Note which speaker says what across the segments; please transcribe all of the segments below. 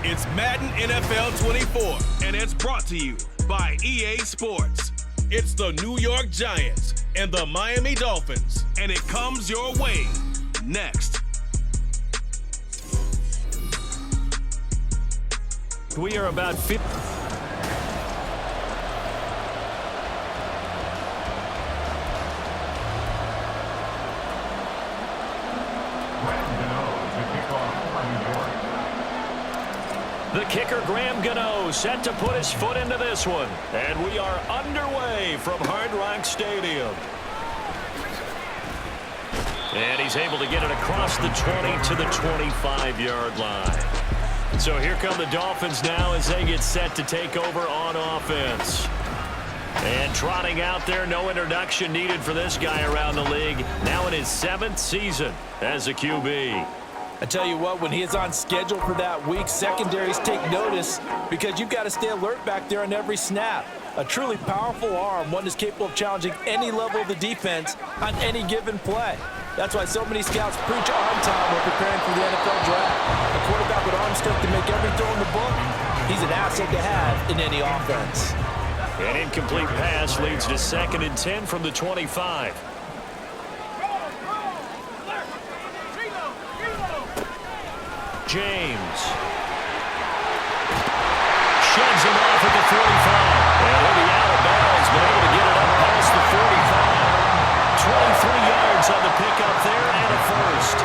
Speaker 1: It's Madden NFL 24, and it's brought to you by EA Sports. It's the New York Giants and the Miami Dolphins, and it comes your way next.
Speaker 2: We are about 50. The kicker, Graham Gano, set to put his foot into this one. And we are underway from Hard Rock Stadium. And he's able to get it across the 20 to the 25-yard line. So here come the Dolphins now as they get set to take over on offense. And trotting out there, no introduction needed for this guy around the league. Now in his 7th season as a QB.
Speaker 3: I tell you what, when he is on schedule for that week, secondaries take notice because you've got to stay alert back there on every snap. A truly powerful arm, one that's capable of challenging any level of the defense on any given play. That's why so many scouts preach arm time when preparing for the NFL draft. A quarterback with arm strength to make every throw in the book, he's an asset to have in any offense.
Speaker 2: An incomplete pass leads to 2nd and 10 from the 25. James sheds him off at the 45. And he'll be out of bounds, but able to get it up past the 45. 23 yards on the pickup there and a first.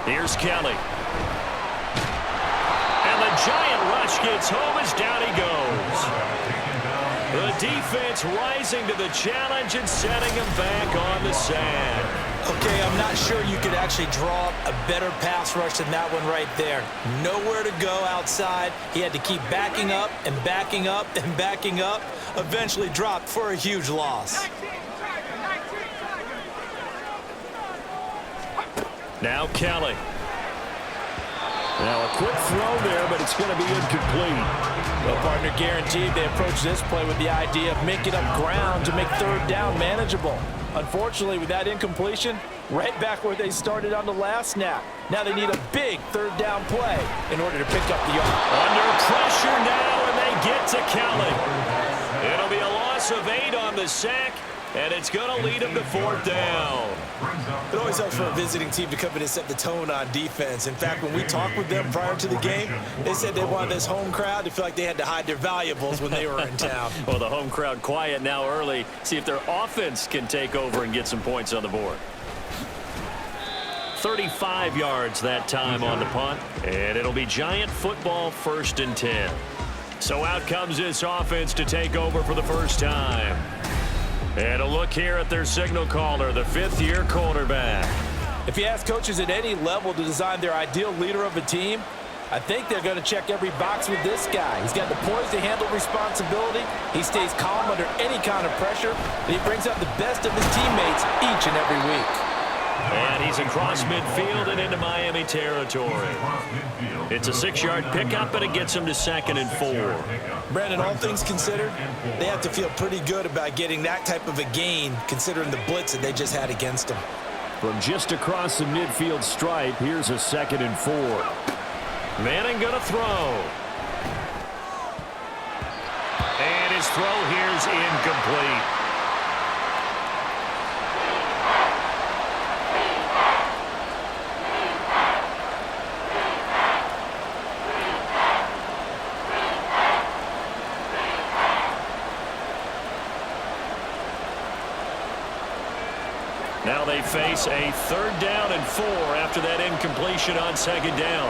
Speaker 2: Here's Kelly. And the giant rush gets home as down he goes. The defense rising to the challenge and setting him back on the sand.
Speaker 3: Okay, I'm not sure you could actually draw up a better pass rush than that one right there. Nowhere to go outside. He had to keep backing up and backing up and backing up. Eventually dropped for a huge loss.
Speaker 2: Now Kelly. Now a quick throw there, but it's going to be incomplete.
Speaker 3: Well, partner, guaranteed they approach this play with the idea of making up ground to make 3rd down manageable. Unfortunately, with that incompletion, right back where they started on the last snap. Now they need a big 3rd down play in order to pick up the yard.
Speaker 2: Under pressure now, and they get to Kelly. It'll be a loss of 8 on the sack, and it's going to lead them to 4th down.
Speaker 3: It always helps for a visiting team to come in and set the tone on defense. In fact, when we talked with them prior to the game, they said they wanted this home crowd to feel like they had to hide their valuables when they were in town.
Speaker 2: Well, the home crowd quiet now early. See if their offense can take over and get some points on the board. 35 yards that time on the punt, and it'll be Giant football 1st and 10. So out comes this offense to take over for the first time. And a look here at their signal caller, the 5th-year quarterback.
Speaker 3: If you ask coaches at any level to design their ideal leader of a team, I think they're going to check every box with this guy. He's got the poise to handle responsibility. He stays calm under any kind of pressure. And he brings out the best of his teammates each and every week.
Speaker 2: And he's across midfield and into Miami territory. It's a 6-yard pickup, and it gets him to 2nd and 4.
Speaker 3: Brandon, all things considered, they have to feel pretty good about getting that type of a gain, considering the blitz that they just had against them.
Speaker 2: From just across the midfield stripe, here's a 2nd and 4. Manning going to throw. And his throw here's incomplete. Now they face a 3rd down and 4 after that incompletion on 2nd down.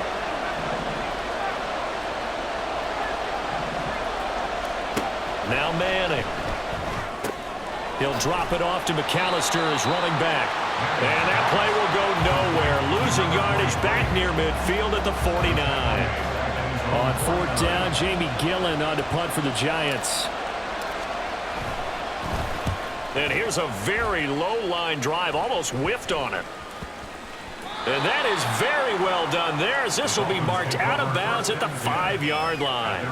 Speaker 2: Now Manning. He'll drop it off to McAllister as running back. And that play will go nowhere. Losing yardage back near midfield at the 49. On 4th down, Jamie Gillen on to punt for the Giants. And here's a very low-line drive, almost whiffed on it. And that is very well done there, as this will be marked out of bounds at the 5-yard line.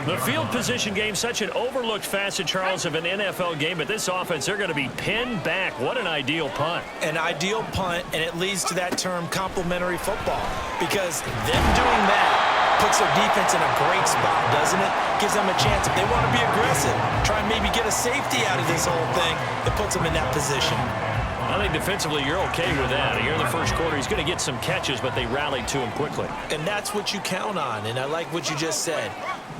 Speaker 2: The field position game, such an overlooked facet, Charles, of an NFL game. But this offense, they're going to be pinned back. What an ideal punt.
Speaker 3: An ideal punt, and it leads to that term complementary football. Because them doing that puts their defense in a great spot, doesn't it? Gives them a chance, if they want to be aggressive, try and maybe get a safety out of this whole thing, it puts them in that position.
Speaker 2: I think defensively you're okay with that. Here in the first quarter, he's going to get some catches, but they rallied to him quickly.
Speaker 3: And that's what you count on, and I like what you just said.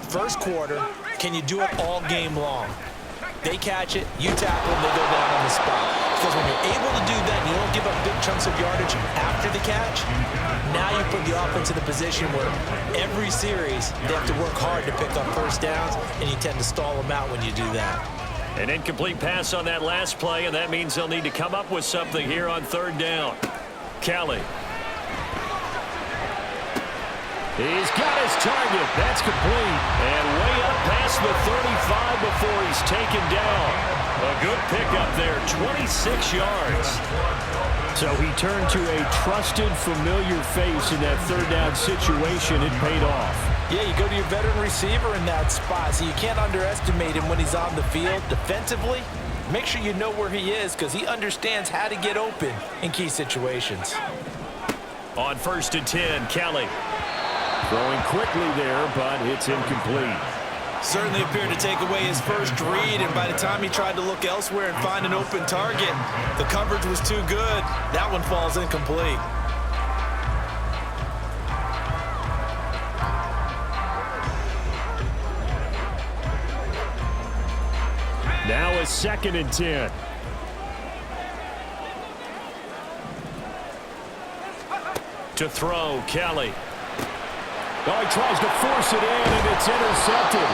Speaker 3: First quarter, can you do it all game long? They catch it, you tackle them, they go down on the spot. Because when you're able to do that and you don't give up big chunks of yardage after the catch, now you put the offense in a position where every series they have to work hard to pick up first downs, and you tend to stall them out when you do that.
Speaker 2: An incomplete pass on that last play, and that means they'll need to come up with something here on third down. Kelly. He's got his target. That's complete. And way up past the 35 before he's taken down. A good pickup there, 26 yards. So he turned to a trusted, familiar face in that third down situation. It paid off.
Speaker 3: Yeah, you go to your veteran receiver in that spot, so you can't underestimate him when he's on the field. Defensively, make sure you know where he is because he understands how to get open in key situations.
Speaker 2: On 1st and 10, Kelly. Throwing quickly there, but it's incomplete.
Speaker 3: Certainly appeared to take away his first read, and by the time he tried to look elsewhere and find an open target, the coverage was too good. That one falls incomplete.
Speaker 2: Now a 2nd and 10. To throw, Kelly. Oh, he tries to force it in, and it's intercepted.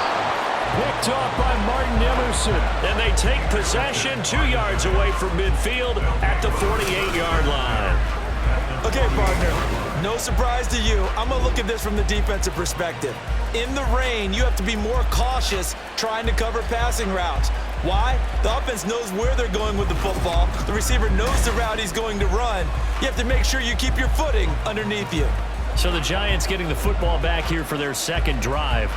Speaker 2: Picked off by Martin Emerson. And they take possession 2 yards away from midfield at the 48-yard line.
Speaker 3: Okay, partner, no surprise to you. I'm going to look at this from the defensive perspective. In the rain, you have to be more cautious trying to cover passing routes. Why? The offense knows where they're going with the football. The receiver knows the route he's going to run. You have to make sure you keep your footing underneath you.
Speaker 2: So the Giants getting the football back here for their second drive.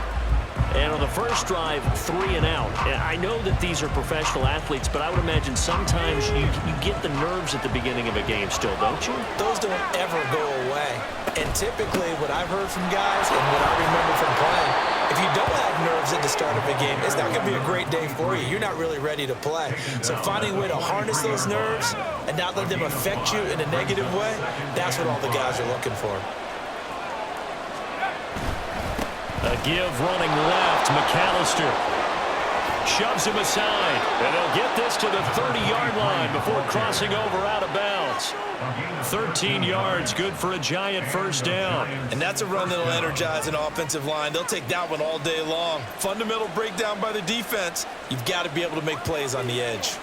Speaker 2: And on the first drive, 3 and out. And I know that these are professional athletes, but I would imagine sometimes you get the nerves at the beginning of a game still, don't you?
Speaker 3: Those don't ever go away. And typically what I've heard from guys and what I remember from playing, if you don't have nerves at the start of a game, it's not going to be a great day for you. You're not really ready to play. So finding a way to harness those nerves and not let them affect you in a negative way, that's what all the guys are looking for.
Speaker 2: A give running left, McAllister shoves him aside, and they'll get this to the 30-yard line before crossing over out of bounds. 13 yards, good for a Giant first down.
Speaker 3: And that's a run that'll energize an offensive line. They'll take that one all day long. Fundamental breakdown by the defense. You've got to be able to make plays on the edge.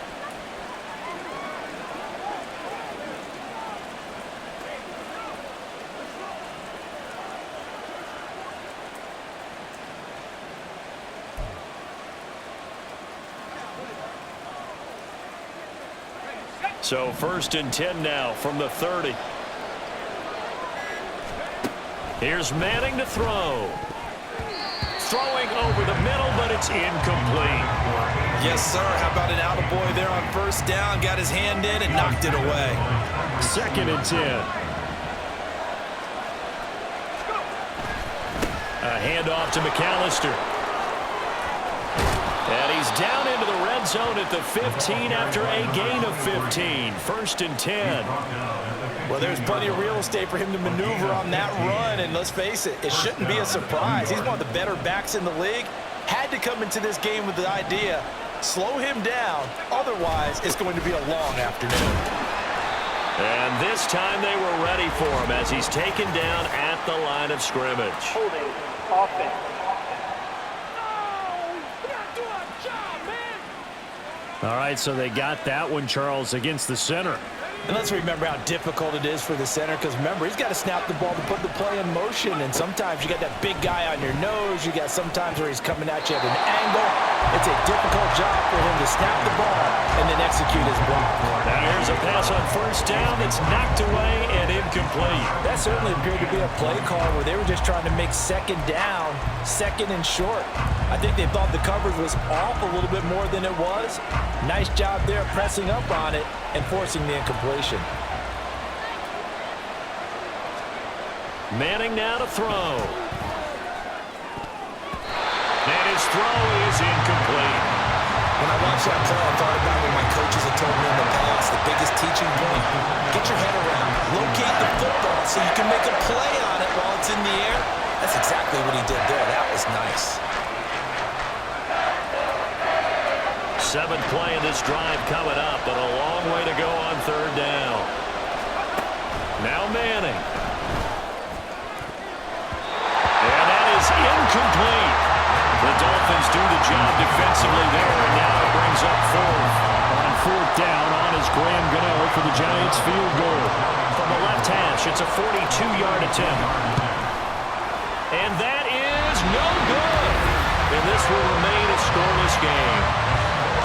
Speaker 2: So 1st and 10 now from the 30. Here's Manning to throw. Throwing over the middle, but it's incomplete.
Speaker 3: Yes, sir. How about an attaboy there on first down? Got his hand in and knocked it away.
Speaker 2: 2nd and 10. A handoff to McAllister. And he's down into the red zone at the 15 after a gain of 15. 1st and 10.
Speaker 3: Well, there's plenty of real estate for him to maneuver on that run, and let's face it, it shouldn't be a surprise. He's one of the better backs in the league. Had to come into this game with the idea, slow him down, otherwise it's going to be a long afternoon.
Speaker 2: And this time they were ready for him as he's taken down at the line of scrimmage.
Speaker 4: Holding offense.
Speaker 2: All right, so they got that one, Charles, against the center.
Speaker 3: And let's remember how difficult it is for the center, because remember, he's got to snap the ball to put the play in motion, and sometimes you got that big guy on your nose. You got sometimes where he's coming at you at an angle. It's a difficult job for him to snap the ball and then execute his block.
Speaker 2: Now here's a pass on first down that's knocked away and incomplete.
Speaker 3: That certainly appeared to be a play call where they were just trying to make second down, second and short. I think they thought the coverage was off a little bit more than it was. Nice job there pressing up on it and forcing the incompletion.
Speaker 2: Manning now to throw. And his throw is incomplete.
Speaker 4: When I watched that play, I thought about what my coaches had told me in the past. The biggest teaching point, get your head around, locate the football so you can make a play on it while it's in the air. That's exactly what he did there. That was nice.
Speaker 2: 7th play in this drive coming up, but a long way to go on 3rd down. Now Manning. And that is incomplete. The Dolphins do the job defensively there, and now it brings up 4th. On 4th down, on is Graham Gano for the Giants field goal. From the left hash, it's a 42-yard attempt. And that is no good. And this will remain a scoreless game.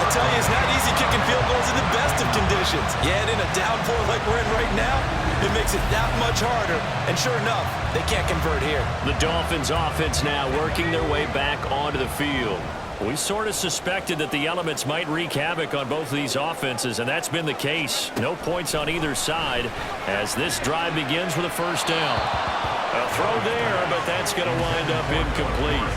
Speaker 4: I tell you, it's not easy kicking field goals in the best of conditions. Yet in a downpour like we're in right now, it makes it that much harder. And sure enough, they can't convert here.
Speaker 2: The Dolphins offense now working their way back onto the field. We sort of suspected that the elements might wreak havoc on both of these offenses, and that's been the case. No points on either side as this drive begins with a 1st down. A throw there, but that's going to wind up incomplete.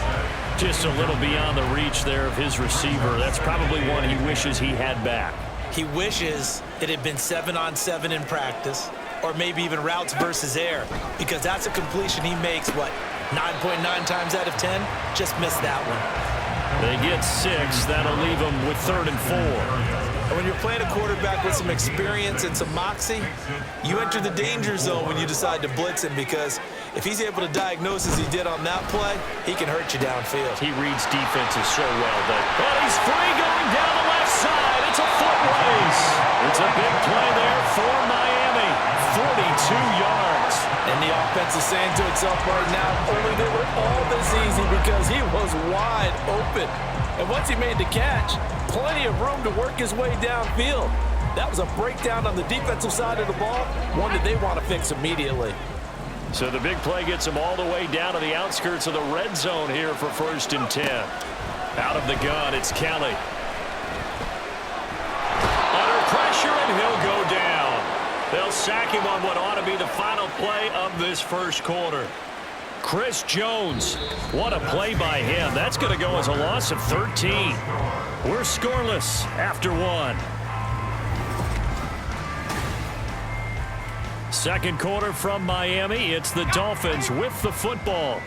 Speaker 2: Just a little beyond the reach there of his receiver. That's probably one he wishes he had back.
Speaker 4: He wishes it had been 7-on-7 in practice, or maybe even routes versus air, because that's a completion he makes, 9.9 times out of 10? Just missed that one.
Speaker 2: They get 6. That'll leave them with 3rd and 4.
Speaker 4: And when you're playing a quarterback with some experience and some moxie, you enter the danger zone when you decide to blitz him, because if he's able to diagnose as he did on that play, he can hurt you downfield.
Speaker 2: He reads defenses so well. But he's free going down the left side. It's a foot race. It's a big play there for Miami. 42 yards.
Speaker 3: And the offense is saying to itself right now, only they were all this easy because he was wide open. And once he made the catch, plenty of room to work his way downfield. That was a breakdown on the defensive side of the ball, one that they want to fix immediately.
Speaker 2: So the big play gets him all the way down to the outskirts of the red zone here for 1st and 10. Out of the gun, it's Kelly. Under pressure, and he'll go down. They'll sack him on what ought to be the final play of this 1st quarter. Chris Jones, what a play by him. That's going to go as a loss of 13. We're scoreless after 1. 2nd quarter from Miami. It's the Dolphins with the football.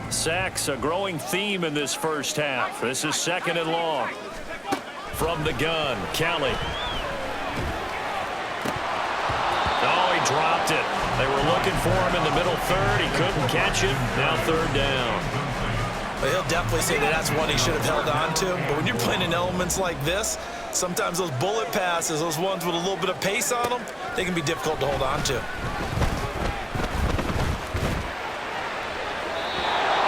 Speaker 2: Sacks a growing theme in this 1st half. This is 2nd and long. From the gun, Kelly. Oh, he dropped it. They were looking for him in the middle 3rd. He couldn't catch it. Now 3rd down.
Speaker 4: Well, he'll definitely say that that's one he should have held on to. But when you're playing in elements like this, sometimes those bullet passes, those ones with a little bit of pace on them, they can be difficult to hold on to.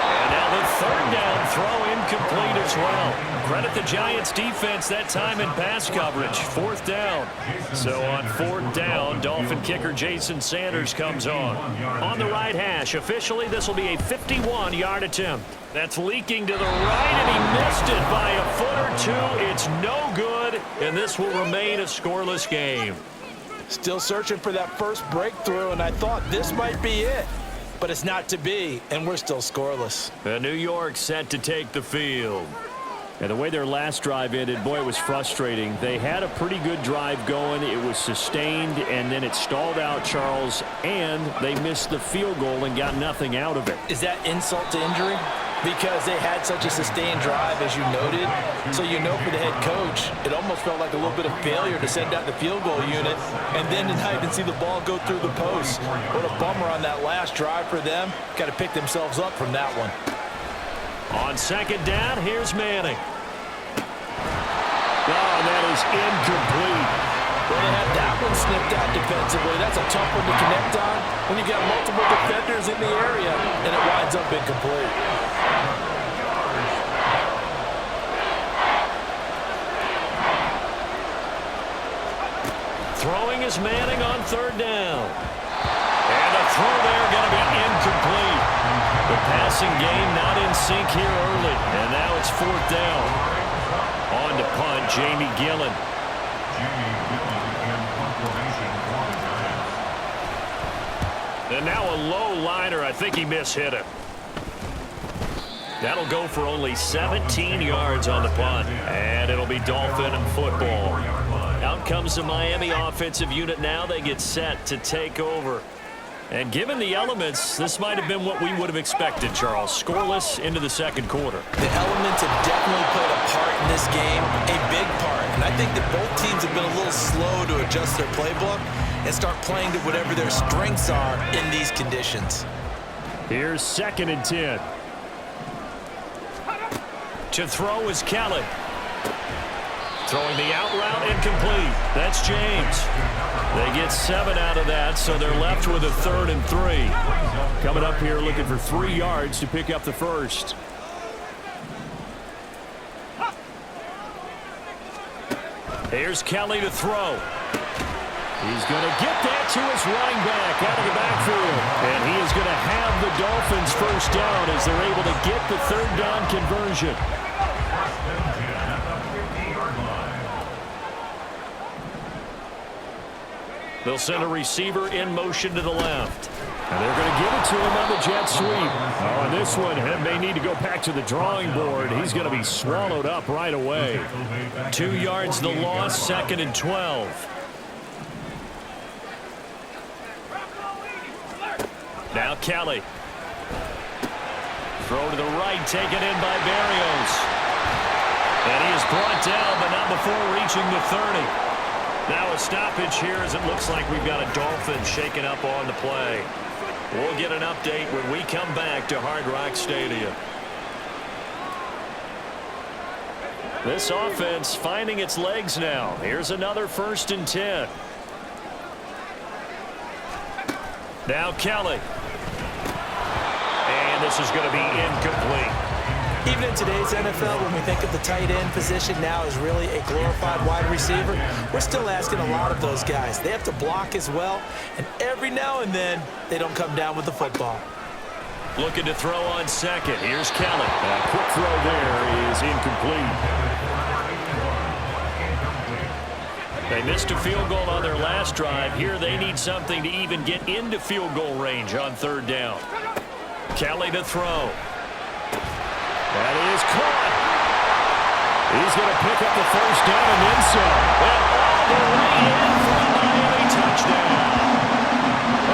Speaker 2: And now the 3rd down throw incomplete as well. Credit the Giants defense that time in pass coverage. 4th down. So on 4th down, Dolphin kicker Jason Sanders comes on. On the right hash, officially this will be a 51-yard attempt. That's leaking to the right, and he missed it by a foot or 2. It's no good, and this will remain a scoreless game.
Speaker 3: Still searching for that first breakthrough, and I thought this might be it. But it's not to be, and we're still scoreless.
Speaker 2: New York set to take the field. And the way their last drive ended, boy, it was frustrating. They had a pretty good drive going. It was sustained, and then it stalled out, Charles, and they missed the field goal and got nothing out of it.
Speaker 3: Is that insult to injury? Because they had such a sustained drive, as you noted. So you know for the head coach, it almost felt like a little bit of failure to send out the field goal unit and then to not even see the ball go through the post. What a bummer on that last drive for them. Got to pick themselves up from that one.
Speaker 2: On 2nd down, here's Manning. Oh, that is incomplete.
Speaker 3: Well, they had that one snipped out defensively. That's a tough one to connect on when you got multiple defenders in the area, and it winds up incomplete.
Speaker 2: Throwing is Manning on 3rd down. And the throw there going to be incomplete. The passing game not in sync here early, and now it's 4th down. On to punt, Jamie Gillen. And now a low liner. I think he mishit it. That'll go for only 17 yards on the punt, and it'll be Dolphin football. Out comes the Miami offensive unit now. They get set to take over. And given the elements, this might have been what we would have expected, Charles. Scoreless into the second quarter.
Speaker 4: The elements have definitely played a part in this game, a big part. And I think that both teams have been a little slow to adjust their playbook and start playing to whatever their strengths are in these conditions.
Speaker 2: Here's 2nd and 10. To throw is Kelly. Throwing the out route incomplete. That's James. They get 7 out of that, so they're left with a 3rd and 3. Coming up here looking for 3 yards to pick up the first. Here's Kelly to throw. He's going to get that to his running back out of the backfield. And he is going to have the Dolphins first down as they're able to get the 3rd down conversion. They'll send a receiver in motion to the left. And they're going to give it to him on the jet sweep. Oh, and this one may need to go back to the drawing board. He's going to be swallowed up right away. 2 yards the loss, 2nd and 12. Now Kelly. Throw to the right, taken in by Berrios. And he is brought down, but not before reaching the 30. Now a stoppage here as it looks like we've got a Dolphin shaken up on the play. We'll get an update when we come back to Hard Rock Stadium. This offense finding its legs now. Here's another 1st and 10. Now Kelly. And this is going to be incomplete.
Speaker 3: Even in today's NFL, when we think of the tight end position now as really a glorified wide receiver, we're still asking a lot of those guys. They have to block as well, and every now and then, they don't come down with the football.
Speaker 2: Looking to throw on 2nd. Here's Kelly. A quick throw there is incomplete. They missed a field goal on their last drive. Here they need something to even get into field goal range on 3rd down. Kelly to throw. That is caught. He's going to pick up the first down and then some. And all the way in for a Miami touchdown.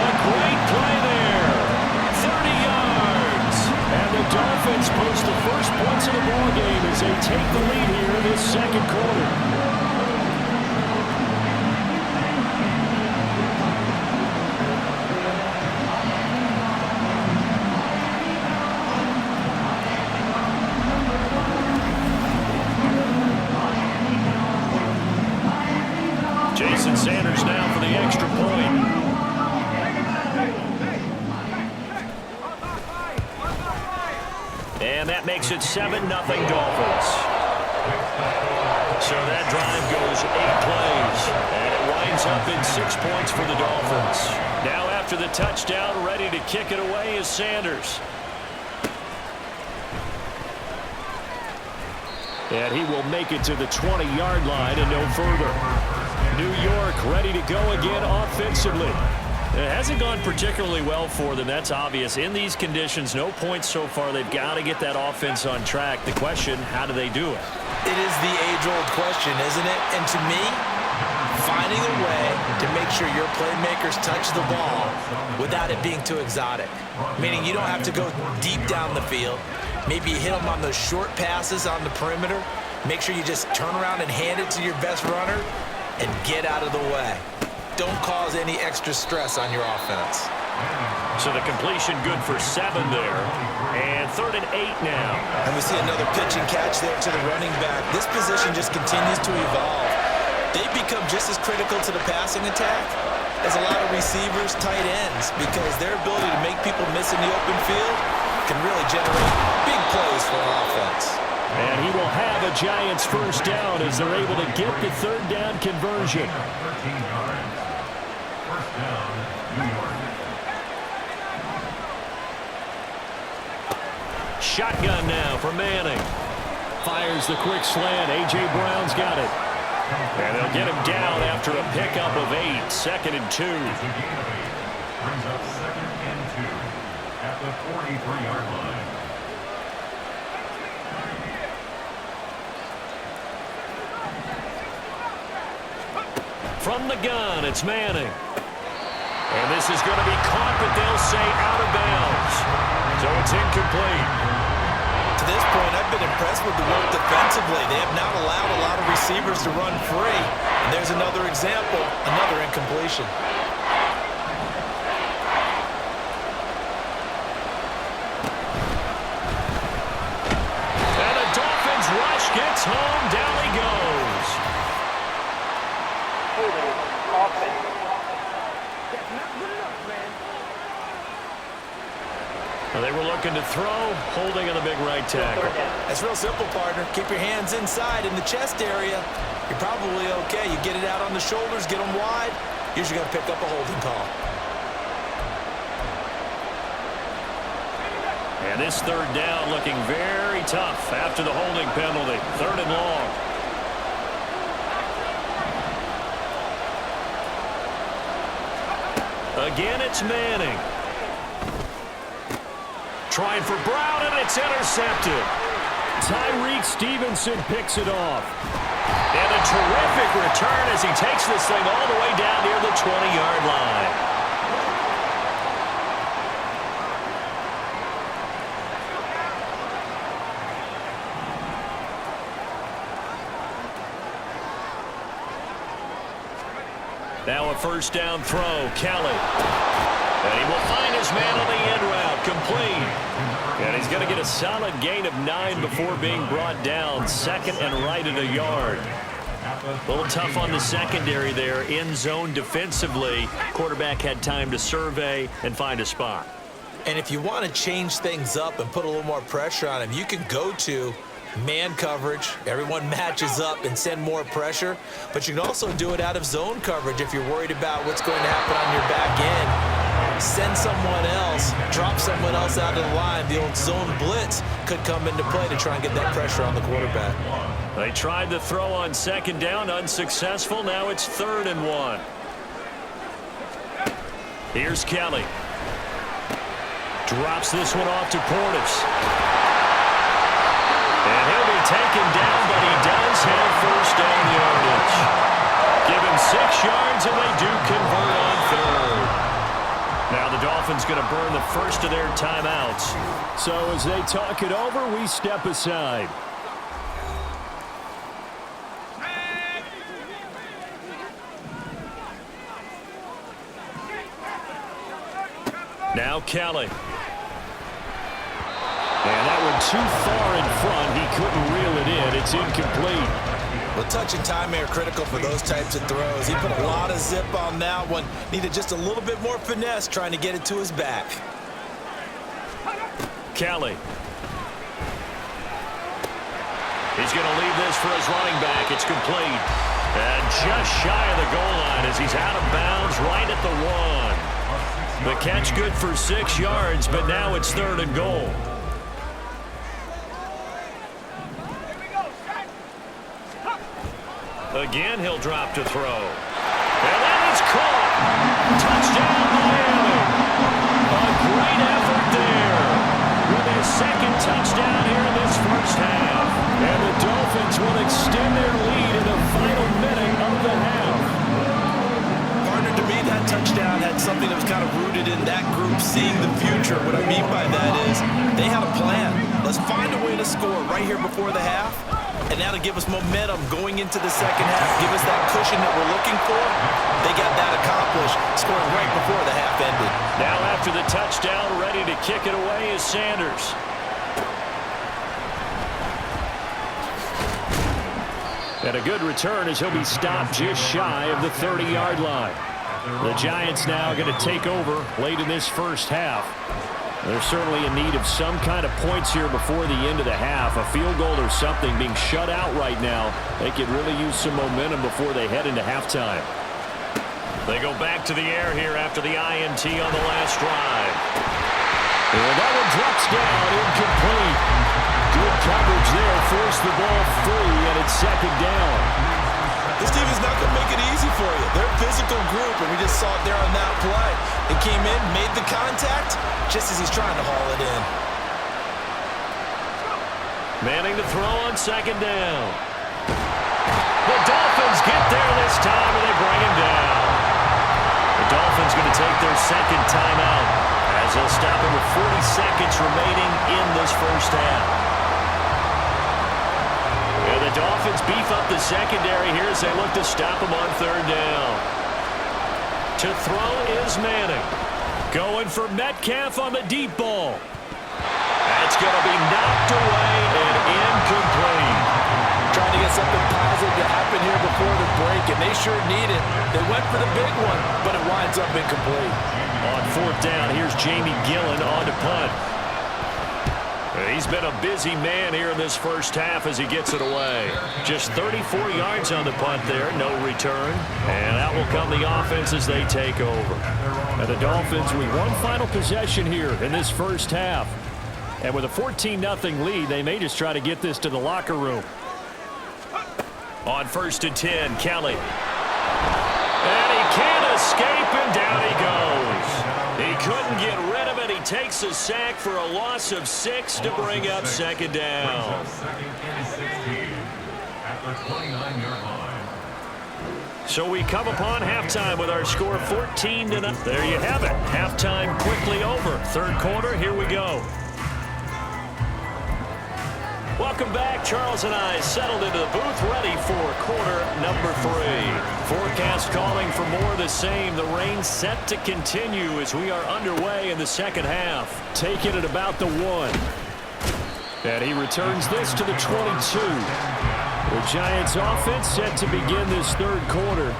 Speaker 2: A great play there. 30 yards. And the Dolphins post the first points of the ball game as they take the lead here in this second quarter. Sanders now for the extra point. And that makes it 7-0 Dolphins. So that drive goes 8 plays. And it winds up in 6 points for the Dolphins. Now after the touchdown, ready to kick it away is Sanders. And he will make it to the 20-yard line and no further. New York ready to go again offensively. It hasn't gone particularly well for them, that's obvious. In these conditions, no points so far. They've got to get that offense on track. The question, how do they do it?
Speaker 4: It is the age-old question, isn't it? And to me, finding a way to make sure your playmakers touch the ball without it being too exotic. Meaning you don't have to go deep down the field. Maybe you hit them on those short passes on the perimeter. Make sure you just turn around and hand it to your best runner and get out of the way. Don't cause any extra stress on your offense.
Speaker 2: So the completion good for 7 there. And 3rd and 8 now.
Speaker 4: And we see another pitch and catch there to the running back. This position just continues to evolve. They've become just as critical to the passing attack as a lot of receivers, tight ends, because their ability to make people miss in the open field can really generate big plays for an offense.
Speaker 2: And he will have a Giants first down as they're able to get the 3rd down conversion. shotgun now for Manning. Fires the quick slant. A.J. Brown's got it. And they'll get him down after a pickup of 8. 2nd and 2.
Speaker 5: Brings up 2nd and 2 at the 43-yard line.
Speaker 2: From the gun, it's Manning. And this is going to be caught, but they'll say out of bounds. So it's incomplete.
Speaker 3: To this point, I've been impressed with the work defensively. They have not allowed a lot of receivers to run free. And there's another example, another incompletion.
Speaker 2: And the Dolphins rush gets home. Down he goes. Well, they were looking to throw, holding on the big right tackle.
Speaker 3: That's real simple, partner. Keep your hands inside in the chest area. You're probably okay. You get it out on the shoulders, get them wide. Usually going to pick up a holding call.
Speaker 2: And this 3rd down looking very tough after the holding penalty. 3rd and long. Again, it's Manning. Trying for Brown, and it's intercepted. Tyreek Stevenson picks it off. And a terrific return as he takes this thing all the way down near the 20-yard line. Now a 1st down throw, Kelly. And he will find his man on the end route, complete. And he's going to get a solid gain of 9 before being brought down. 2nd and right at a yard. A little tough on the secondary there. In zone defensively. Quarterback had time to survey and find a spot.
Speaker 3: And if you want to change things up and put a little more pressure on him, you can go to man coverage. Everyone matches up and send more pressure. But you can also do it out of zone coverage if you're worried about what's going to happen on your back end. Send someone else, drop someone else out of the line. The old zone blitz could come into play to try and get that pressure on the quarterback.
Speaker 2: They tried the throw on 2nd down, unsuccessful. Now it's 3rd and 1. Here's Kelly. Drops this one off to Portis. And he'll be taken down, but he does have 1st down yardage. Give him 6 yards, and they do convert on 3rd. Now the Dolphins going to burn the first of their timeouts. So as they talk it over, we step aside. Now Kelly. And that one too far in front. He couldn't reel it in. It's incomplete.
Speaker 3: Well, touch and timing are critical for those types of throws. He put a lot of zip on that one. Needed just a little bit more finesse trying to get it to his back.
Speaker 2: Kelly. He's going to leave this for his running back. It's complete. And just shy of the goal line as he's out of bounds right at the 1. The catch good for 6 yards, but now it's 3rd and goal. Again, he'll drop to throw. And then it's caught. Touchdown, Miami. A great effort there. With his 2nd touchdown here in this 1st half. And the Dolphins will extend their lead in the final minute of the half.
Speaker 3: Partner, to me, that touchdown had something that was kind of rooted in that group seeing the future. What I mean by that is they had a plan. Let's find a way to score right here before the half. And now to give us momentum going into the 2nd half, give us that cushion that we're looking for. They got that accomplished, scoring right before the half ended.
Speaker 2: Now after the touchdown, ready to kick it away is Sanders. And a good return as he'll be stopped just shy of the 30-yard line. The Giants now going to take over late in this 1st half. They're certainly in need of some kind of points here before the end of the half. A field goal or something being shut out right now. They could really use some momentum before they head into halftime. They go back to the air here after the INT on the last drive. And that one drops down, incomplete. Good coverage there, forced the ball free, and it's second down.
Speaker 4: This team is not going to make it easy for you. They're a physical group, and we just saw it there on that play. It came in, made the contact, just as he's trying to haul it in.
Speaker 2: Manning to throw on second down. The Dolphins get there this time, and they bring him down. The Dolphins going to take their second timeout as they'll stop him with 40 seconds remaining in this first half. And the Dolphins beef up the secondary here as they look to stop him on third down. To throw is Manning. Going for Metcalf on the deep ball. That's going to be knocked away and incomplete.
Speaker 3: Trying to get something positive to happen here before the break, and they sure need it. They went for the big one, but it winds up incomplete.
Speaker 2: On fourth down, here's Jamie Gillen on to punt. He's been a busy man here in this first half as he gets it away. Just 34 yards on the punt there, no return. And out will come the offense as they take over. And the Dolphins with one final possession here in this first half. And with a 14-0 lead, they may just try to get this to the locker room. On 1st and 10, Kelly. And he can't escape, and down he goes. He couldn't get rid of it. He takes a sack for a loss of 6 to bring up second down.
Speaker 5: Second and 16 at the 29-yard line.
Speaker 2: So we come upon halftime with our score 14-0. There you have it. Halftime quickly over. Third quarter, here we go. Welcome back. Charles and I settled into the booth, ready for quarter number 3. Forecast calling for more of the same. The rain set to continue as we are underway in the second half. Taking it about the 1. And he returns this to the 22. The Giants offense set to begin this third quarter.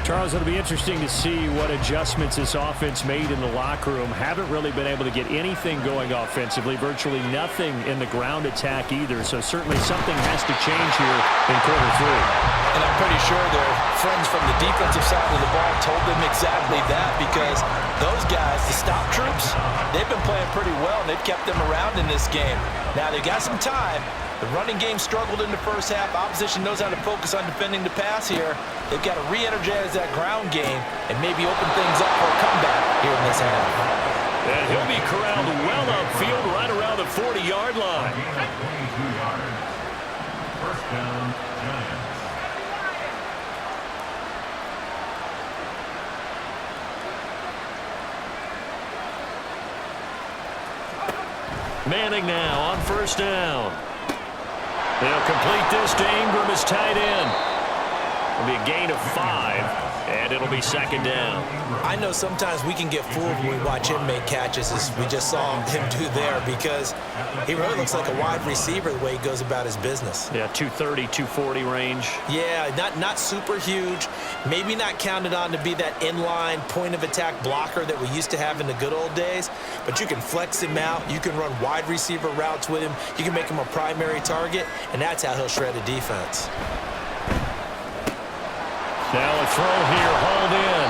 Speaker 2: Charles, it'll be interesting to see what adjustments this offense made in the locker room. Haven't really been able to get anything going offensively. Virtually nothing in the ground attack either. So certainly something has to change here in quarter 3.
Speaker 3: And I'm pretty sure their friends from the defensive side of the ball told them exactly that, because those guys, the stop troops, they've been playing pretty well. They've kept them around in this game. Now they've got some time. The running game struggled in the first half. Opposition knows how to focus on defending the pass here. They've got to re-energize that ground game and maybe open things up for a comeback here in this half.
Speaker 2: And he'll be corralled well upfield right around the 40-yard line.
Speaker 5: 22 yards. First down, Giants.
Speaker 2: Manning now on first down. They'll complete this to Ingram as tight end. It'll be a gain of 5, and it'll be second down.
Speaker 3: I know sometimes we can get fooled when we watch him make catches, as we just saw him do there, because he really looks like a wide receiver the way he goes about his business.
Speaker 2: Yeah, 230, 240 range.
Speaker 3: Yeah, not super huge. Maybe not counted on to be that inline point-of-attack blocker that we used to have in the good old days, but you can flex him out. You can run wide receiver routes with him. You can make him a primary target, and that's how he'll shred a defense.
Speaker 2: Now a throw here, hauled in.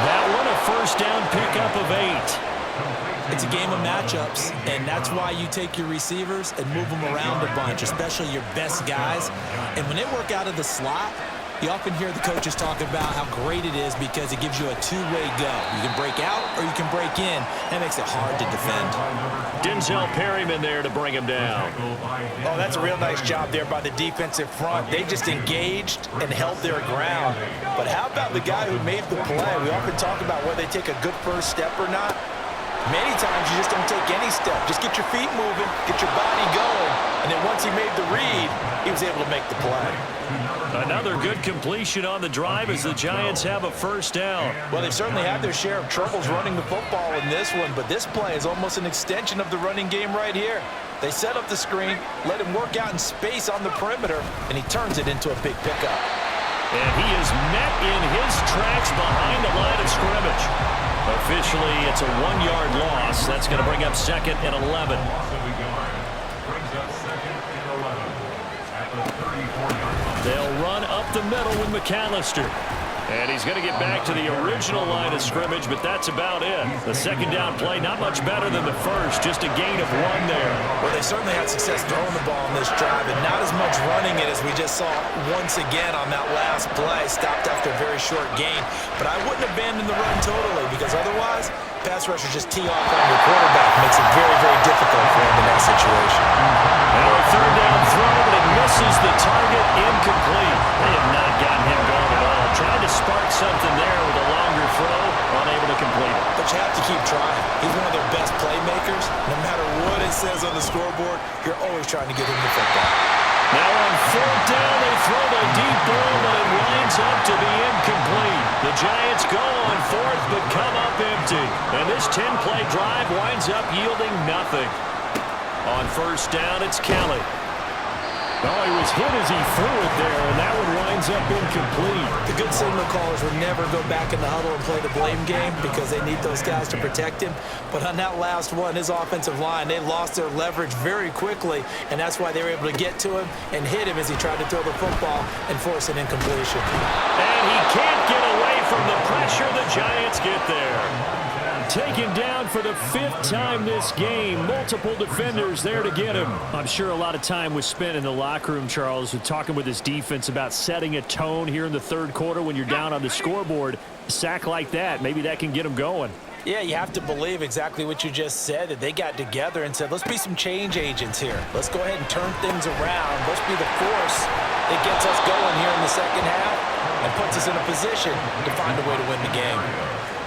Speaker 2: That one a first down pickup of 8.
Speaker 3: It's a game of matchups, and that's why you take your receivers and move them around a bunch, especially your best guys. And when they work out of the slot, you often hear the coaches talk about how great it is because it gives you a two-way go. You can break out or you can break in. That makes it hard to defend.
Speaker 2: Denzel Perryman there to bring him down.
Speaker 3: Oh, that's a real nice job there by the defensive front. They just engaged and held their ground. But how about the guy who made the play? We often talk about whether they take a good first step or not. Many times you just don't take any step. Just get your feet moving, get your body going, and then once he made the read, he was able to make the play.
Speaker 2: Another good completion on the drive as the Giants have a first down.
Speaker 3: Well, they've certainly had their share of troubles running the football in this one, but this play is almost an extension of the running game right here. They set up the screen, let him work out in space on the perimeter, and he turns it into a big pickup.
Speaker 2: And he is met in his tracks behind the line of scrimmage. Officially, it's a 1-yard loss. That's going to bring up second and 11. They'll run up the middle with McAllister. And he's going to get back to the original line of scrimmage, but that's about it. The second down play, not much better than the first, just a gain of 1 there.
Speaker 3: Well, they certainly had success throwing the ball on this drive, and not as much running it as we just saw once again on that last play. Stopped after a very short gain. But I wouldn't abandon the run totally, because otherwise, pass rushers just tee off on your quarterback. Makes it very, very difficult for him in that situation.
Speaker 2: Now a third down throw, but it misses the target, incomplete. They have not gotten him going at all. Tried to spark something there with a longer throw, unable to complete it.
Speaker 3: But you have to keep trying. He's one of their best playmakers. No matter what it says on the scoreboard, you're always trying to get him the football.
Speaker 2: Now on fourth down, they throw the deep ball, but it winds up to be incomplete. The Giants go on fourth, but come up empty. And this 10-play drive winds up yielding nothing. On first down, it's Kelly. Oh, he was hit as he threw it there, and that one winds up incomplete.
Speaker 3: The good signal callers would never go back in the huddle and play the blame game because they need those guys to protect him. But on that last one, his offensive line, they lost their leverage very quickly, and that's why they were able to get to him and hit him as he tried to throw the football and force an incompletion.
Speaker 2: And he can't get away from the pressure. The Giants get there. Taken down for the 5th time this game. Multiple defenders there to get him. I'm sure a lot of time was spent in the locker room, Charles, with talking with his defense about setting a tone here in the third quarter when you're down on the scoreboard. A sack like that, maybe that can get them going.
Speaker 3: Yeah, you have to believe exactly what you just said, that they got together and said, let's be some change agents here. Let's go ahead and turn things around. Let's be the force that gets us going here in the second half and puts us in a position to find a way to win the game.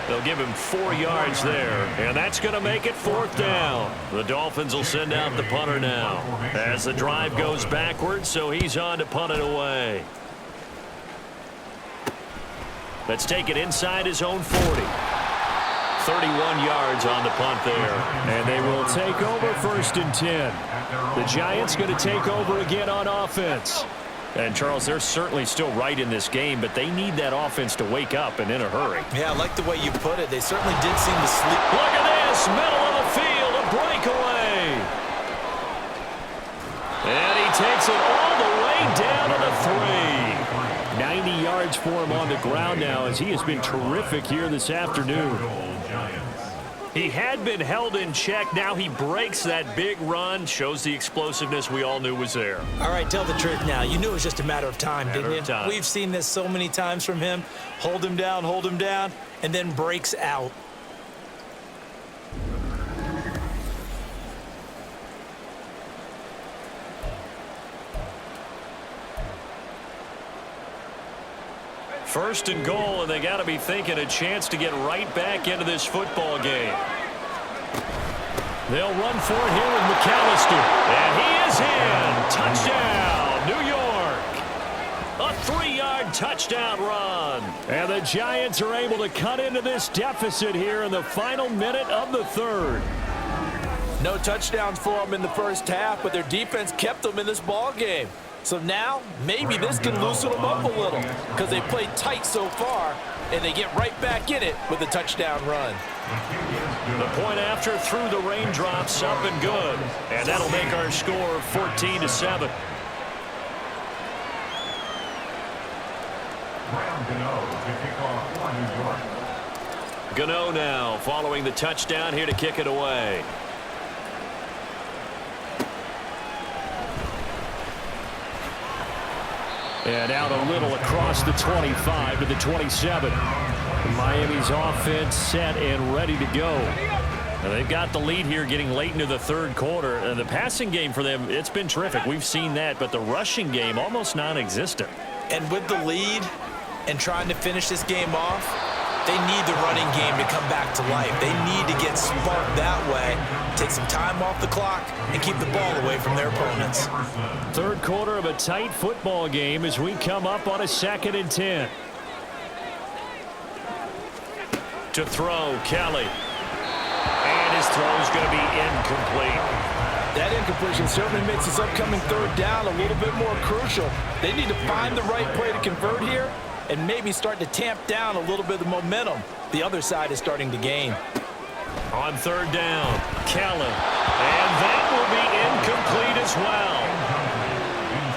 Speaker 2: They'll give him 4 yards there, and that's going to make it 4th down. The Dolphins will send out the punter now as the drive goes backwards, so he's on to punt it away. Let's take it inside his own 40. 31 yards on the punt there, and they will take over 1st and 10. The Giants going to take over again on offense. And, Charles, they're certainly still right in this game, but they need that offense to wake up and in a hurry.
Speaker 3: Yeah, I like the way you put it. They certainly did seem to sleep.
Speaker 2: Look at this, middle of the field, a breakaway. And he takes it all the way down to the 3. 90 yards for him on the ground now as he has been terrific here this afternoon. He had been held in check. Now he breaks that big run, shows the explosiveness we all knew was there.
Speaker 3: All right, tell the truth now. You knew it was just a matter of time, didn't you?
Speaker 2: Time.
Speaker 3: We've seen this so many times from him. Hold him down, and then breaks out.
Speaker 2: First and goal, and they got to be thinking a chance to get right back into this football game. They'll run for it here with McAllister. And he is in. Touchdown, New York. A 3-yard touchdown run. And the Giants are able to cut into this deficit here in the final minute of the 3rd.
Speaker 3: No touchdowns for them in the first half, but their defense kept them in this ball game. So now, maybe this can loosen them up a little because they played tight so far, and they get right back in it with a touchdown run.
Speaker 2: The point after through the raindrops, up and good. And that'll make our score 14-7. Gano now following the touchdown here to kick it away. And out a little across the 25 to the 27. Miami's offense set and ready to go. And they've got the lead here getting late into the 3rd quarter. And the passing game for them, it's been terrific. We've seen that, but the rushing game almost non-existent.
Speaker 3: And with the lead and trying to finish this game off, they need the running game to come back to life. They need to get sparked that way, take some time off the clock, and keep the ball away from their opponents.
Speaker 2: 3rd quarter of a tight football game as we come up on a 2nd and 10. To throw, Kelly. And his throw is going to be incomplete.
Speaker 3: That incompletion certainly makes this upcoming 3rd down a little bit more crucial. They need to find the right play to convert here and maybe start to tamp down a little bit of momentum the other side is starting to gain.
Speaker 2: On 3rd down, Kellen. And that will be incomplete as well.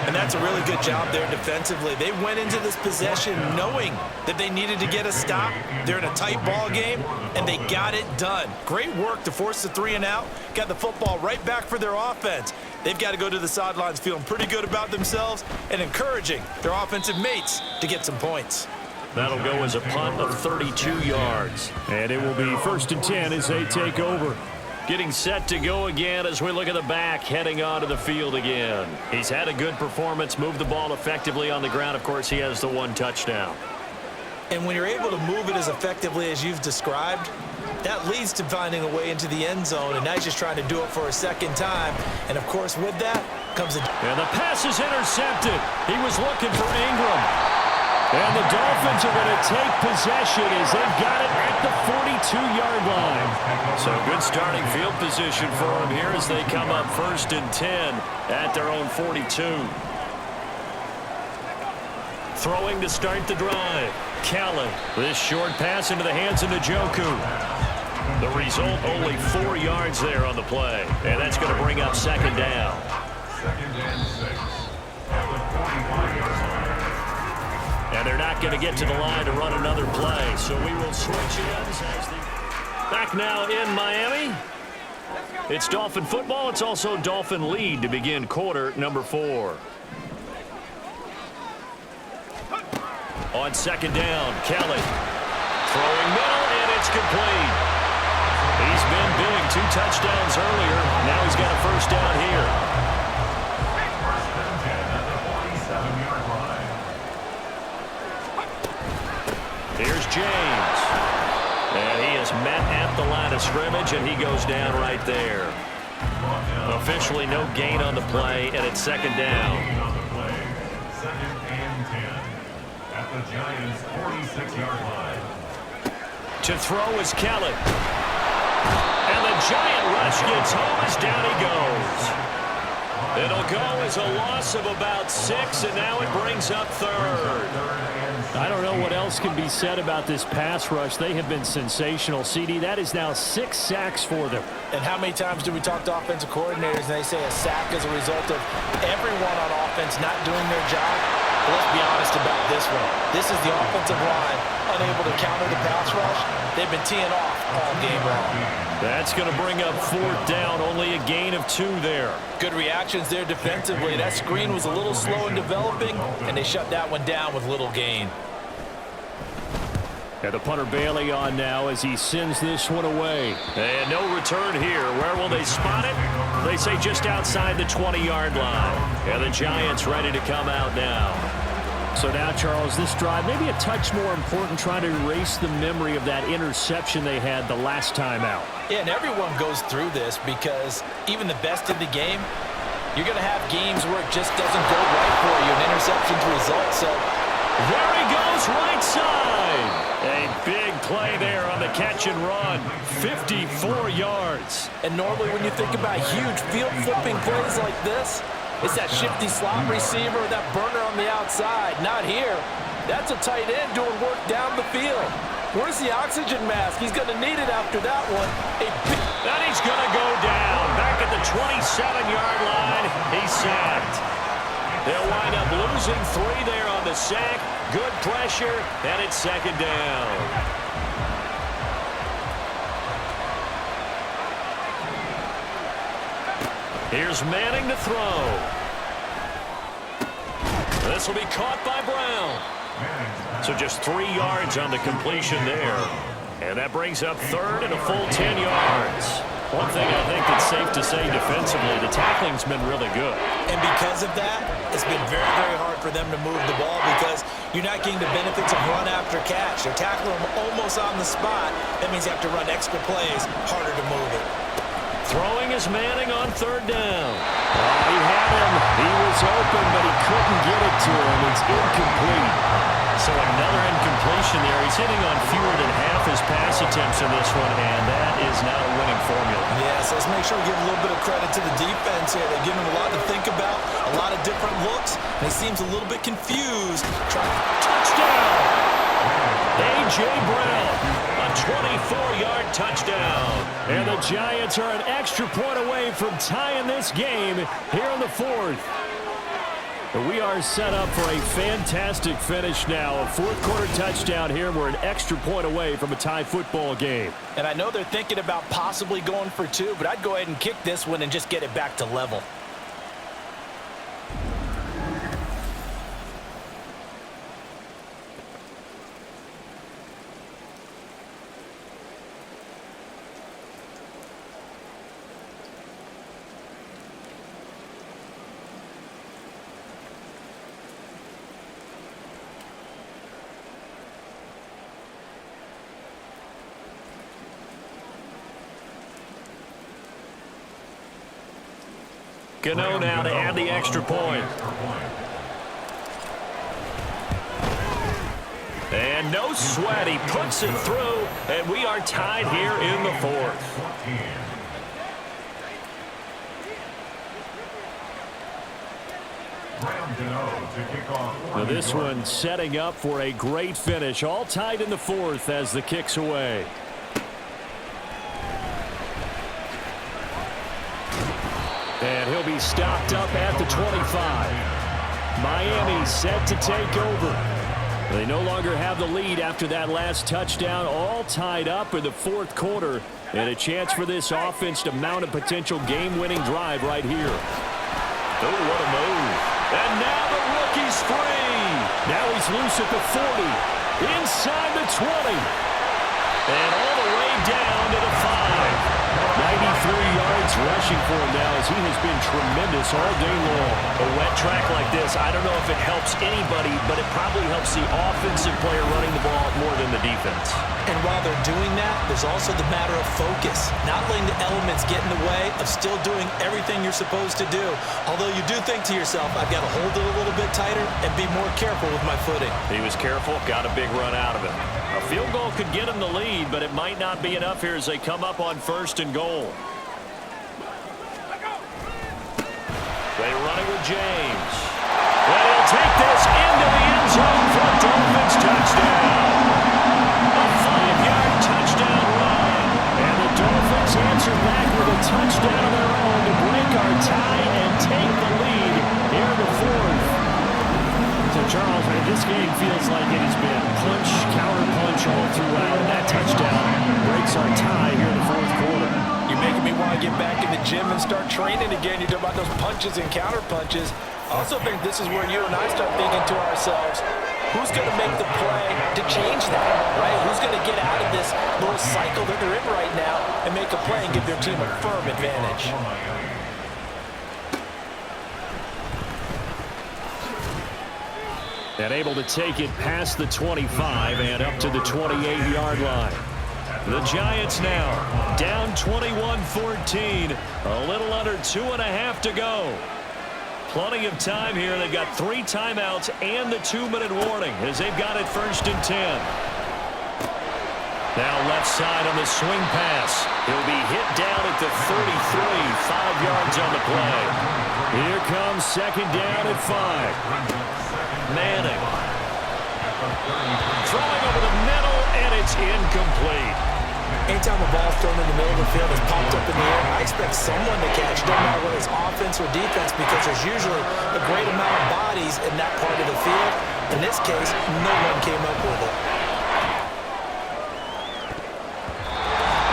Speaker 3: And that's a really good job there defensively. They went into this possession knowing that they needed to get a stop. They're in a tight ball game, and they got it done. Great work to force the 3 and out. Got the football right back for their offense. They've got to go to the sidelines feeling pretty good about themselves and encouraging their offensive mates to get some points.
Speaker 2: That'll go as a punt of 32 yards.
Speaker 6: And it will be 1st and 10 as they take over.
Speaker 2: Getting set to go again as we look at the back heading onto the field again. He's had a good performance, moved the ball effectively on the ground. Of course, he has the 1 touchdown.
Speaker 3: And when you're able to move it as effectively as you've described, that leads to finding a way into the end zone, and now he's just trying to do it for a second time. And, of course, with that comes a...
Speaker 6: And the pass is intercepted. He was looking for Ingram. And the Dolphins are going to take possession as they've got it at the 42-yard line.
Speaker 2: So good starting field position for them here as they come up 1st and 10 at their own 42. Throwing to start the drive. Kelly. This short pass into the hands of Njoku. The result, only 4 yards there on the play. And that's going to bring up 2nd down.
Speaker 5: 2nd and 6 at the 45-yard line.
Speaker 2: And they're not going to get to the line to run another play. So we will switch ends. Back now in Miami. It's Dolphin football. It's also Dolphin lead to begin quarter number 4. On 2nd down, Kelly. Throwing middle, and it's complete. He's been big. 2 touchdowns earlier. Now he's got a 1st down here.
Speaker 5: 1st and 10 at the 47-yard line.
Speaker 2: Here's James. And he is met at the line of scrimmage, and he goes down right there. Officially no gain on the play, and it's 2nd down.
Speaker 5: On the play, 2nd and 10 at the Giants' 46-yard line.
Speaker 2: To throw is Kelly. And the Giant rush gets home as down he goes. It'll go as a loss of about 6, and now it brings up 3rd.
Speaker 6: I don't know what else can be said about this pass rush. They have been sensational. CD, that is now 6 sacks for them.
Speaker 3: And how many times do we talk to offensive coordinators and they say a sack is a result of everyone on offense not doing their job? But let's be honest about this one. This is the offensive line unable to counter the pass rush. They've been teeing off all game long.
Speaker 2: That's going to bring up 4th down. Only a gain of 2 there.
Speaker 3: Good reactions there defensively. That screen was a little slow in developing, and they shut that one down with little gain.
Speaker 6: And the punter Bailey on now as he sends this one away.
Speaker 2: And no return here. Where will they spot it? They say just outside the 20-yard line. And the Giants ready to come out now.
Speaker 6: So now, Charles, this drive maybe a touch more important, trying to erase the memory of that interception they had the last time out.
Speaker 3: Yeah, and everyone goes through this because even the best in the game, you're going to have games where it just doesn't go right for you, an interception's result. So
Speaker 2: there he goes, right side. A big play there on the catch and run, 54 yards.
Speaker 3: And normally when you think about huge field-flipping plays like this, it's that shifty slot receiver, that burner on the outside. Not here. That's a tight end doing work down the field. Where's the oxygen mask? He's going to need it after that one.
Speaker 2: And he's going to go down. Back at the 27-yard line. He's sacked. They'll wind up losing 3 there on the sack. Good pressure, and it's 2nd down. Here's Manning to throw. This will be caught by Brown. So just 3 yards on the completion there. And that brings up 3rd and a full 10 yards. One thing I think that's safe to say defensively, the tackling's been really good.
Speaker 3: And because of that, it's been very, very hard for them to move the ball because you're not getting the benefits of run after catch. They're tackling them almost on the spot. That means you have to run extra plays, harder to move it.
Speaker 2: Throwing is Manning on 3rd down.
Speaker 6: He had him. He was open, but he couldn't get it to him. It's incomplete.
Speaker 2: So another incompletion there. He's hitting on fewer than half his pass attempts in this one, and that is not a winning formula.
Speaker 3: Yes, let's make sure we give a little bit of credit to the defense here. They're giving him a lot to think about, a lot of different looks, and he seems a little bit confused.
Speaker 2: Touchdown! A.J. Brown, a 24-yard touchdown.
Speaker 6: And the Giants are an extra point away from tying this game here in the 4th. And we are set up for a fantastic finish now. A fourth-quarter touchdown here. We're an extra point away from a tie football game.
Speaker 3: And I know they're thinking about possibly going for two, but I'd go ahead and kick this one and just get it back to level.
Speaker 2: Gano now to add the extra point. And no sweat. He puts it through, and we are tied here in the fourth.
Speaker 6: Now this one setting up for a great finish. All tied in the fourth as the kick's away. And he'll be stopped up at the 25. Miami set to take over. They no longer have the lead after that last touchdown. All tied up in the fourth quarter. And a chance for this offense to mount a potential game-winning drive right here.
Speaker 2: Oh, what a move.
Speaker 6: And now the rookie's free. Now he's loose at the 40. Inside the 20.
Speaker 2: And all the way down to the 5.
Speaker 6: 93 yards rushing for him now as he has been tremendous all day long.
Speaker 2: A wet track like this, I don't know if it helps anybody, but it probably helps the offensive player running the ball more than the defense.
Speaker 4: And while they're doing that, there's also the matter of focus. Not letting the elements get in the way of still doing everything you're supposed to do. Although you do think to yourself, I've got to hold it a little bit tighter and be more careful with my footing.
Speaker 2: He was careful, got a big run out of it. A field goal could get him the lead, but it might not be enough here as they come up on 1st and goal. They run it with James. And he'll take this into the end zone for a Dolphins touchdown. A 5-yard touchdown run. And the Dolphins answer back with a touchdown of their own to break our tie and take the lead here in the fourth.
Speaker 6: So, Charles, this game feels like it has been punch, counter-punch all throughout. And that touchdown breaks our tie here in the fourth quarter.
Speaker 3: You're making me want to get back in the gym and start training again. You talk about those punches and counter punches. I also think this is where you and I start thinking to ourselves, who's going to make the play to change that, right? Who's going to get out of this little cycle that they're in right now and make a play and give their team a firm advantage?
Speaker 6: And able to take it past the 25 and up to the 28-yard line. The Giants now down 21-14. A little under 2.5 to go. Plenty of time here. They've got 3 timeouts and the 2-minute warning as they've got it 1st and 10. Now left side on the swing pass. He'll be hit down at the 33, 5 yards on the play. Here comes 2nd down at 5. Manning. Throwing over the middle, and it's incomplete.
Speaker 4: Anytime a ball thrown in the middle of the field is popped up in the air, I expect someone to catch it, no matter whether it's offense or defense, because there's usually a great amount of bodies in that part of the field. In this case, no one came up with it.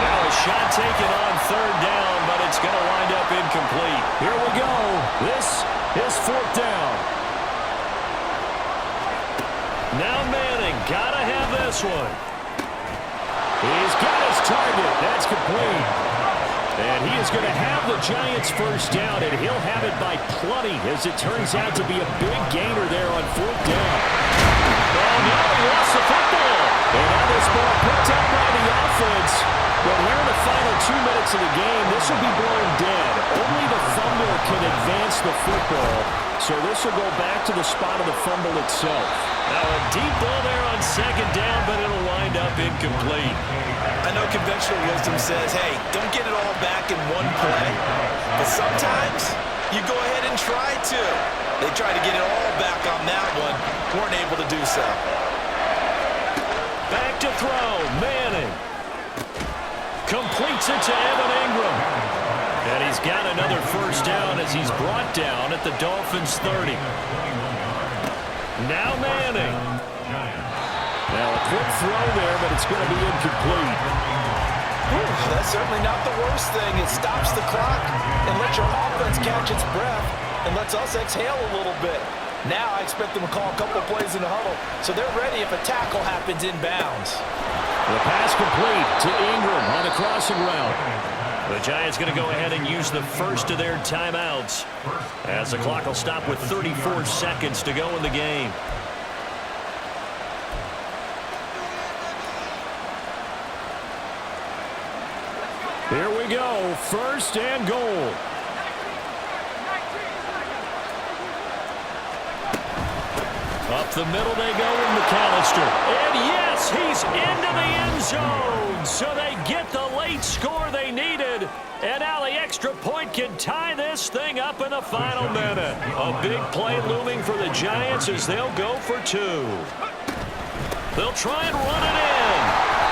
Speaker 6: Now a shot taken on 3rd down, but it's going to wind up incomplete. Here we go. This is 4th down. Now Manning, gotta have this one. He's got his target. That's complete. And he is going to have the Giants 1st down, and he'll have it by plenty as it turns out to be a big gainer there on 4th down. Oh, no, he lost the football. And now this ball picked up by the offense. But here in the final 2 minutes of the game, this will be blown dead. Only the fumble can advance the football. So this will go back to the spot of the fumble itself. Now a deep ball there on 2nd down, but it'll wind up incomplete.
Speaker 3: I know conventional wisdom says, hey, don't get it all back in one play. But sometimes you go ahead and try to. They tried to get it all back on that one. Weren't able to do so.
Speaker 6: Back to throw. Manning completes it to Evan Ingram. And he
Speaker 2: he's got another first down as he's brought down at the Dolphins' 30. Now Manning. Now a quick throw there, but it's going to be incomplete.
Speaker 3: That's certainly not the worst thing. It stops the clock and lets your offense catch its breath and lets us exhale a little bit. Now I expect them to call a couple plays in the huddle, so they're ready if a tackle happens inbounds.
Speaker 2: The pass complete to Ingram on the crossing route. The Giants going to go ahead and use the first of their timeouts as the clock will stop with 34 seconds to go in the game. Here we go, first and goal. Up the middle they go with McAllister. And yes, he's into the end zone. So they get the late score they needed. And now the extra point can tie this thing up in the final minute. A big play looming for the Giants as they'll go for two. They'll try and run it in.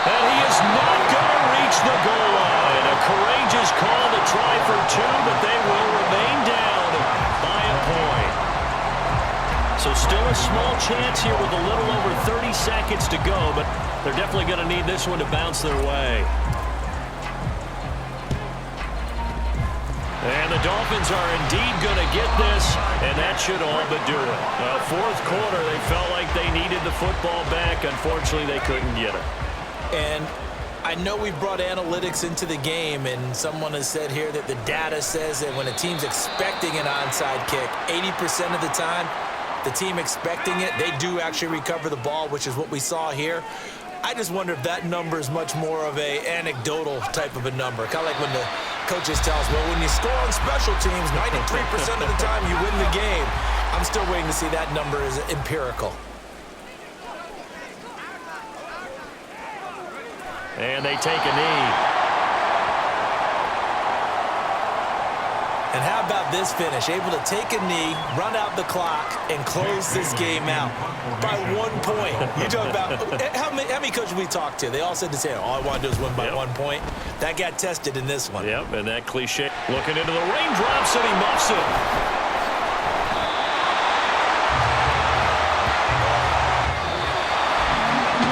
Speaker 2: And he is not going to reach the goal line. A courageous call to try for two, but they will remain down by a point. So still a small chance here with a little over 30 seconds to go, but they're definitely going to need this one to bounce their way. And the Dolphins are indeed going to get this, and that should all but do it. Fourth quarter, they felt like they needed the football back. Unfortunately, they couldn't get it.
Speaker 3: And I know we've brought analytics into the game, and someone has said here that the data says that when a team's expecting an onside kick, 80% of the time, the team expecting it, they do actually recover the ball, which is what we saw here. I just wonder if that number is much more of a anecdotal type of a number. Kind of like when the coaches tell us, well, when you score on special teams, 93% of the time you win the game. I'm still waiting to see that number is empirical.
Speaker 2: And they take a knee.
Speaker 3: And how about this finish? Able to take a knee, run out the clock, and close this game out by 1 point. You talk about how many coaches we talked to? They all said the same. All I want to do is win by 1 point. That got tested in this one.
Speaker 2: Yep, and that cliche. Looking into the raindrops, and he muffs it.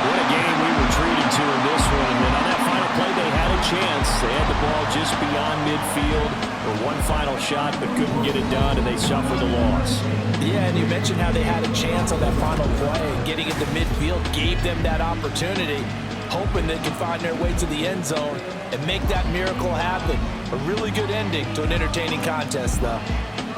Speaker 2: What a game we were treated to in this one. And then on that final play, they had a chance. They had the ball just beyond midfield for one final shot, but couldn't get it done, and they suffered the loss.
Speaker 3: Yeah, and you mentioned how they had a chance on that final play, and getting into midfield gave them that opportunity, hoping they could find their way to the end zone and make that miracle happen. A really good ending to an entertaining contest, though.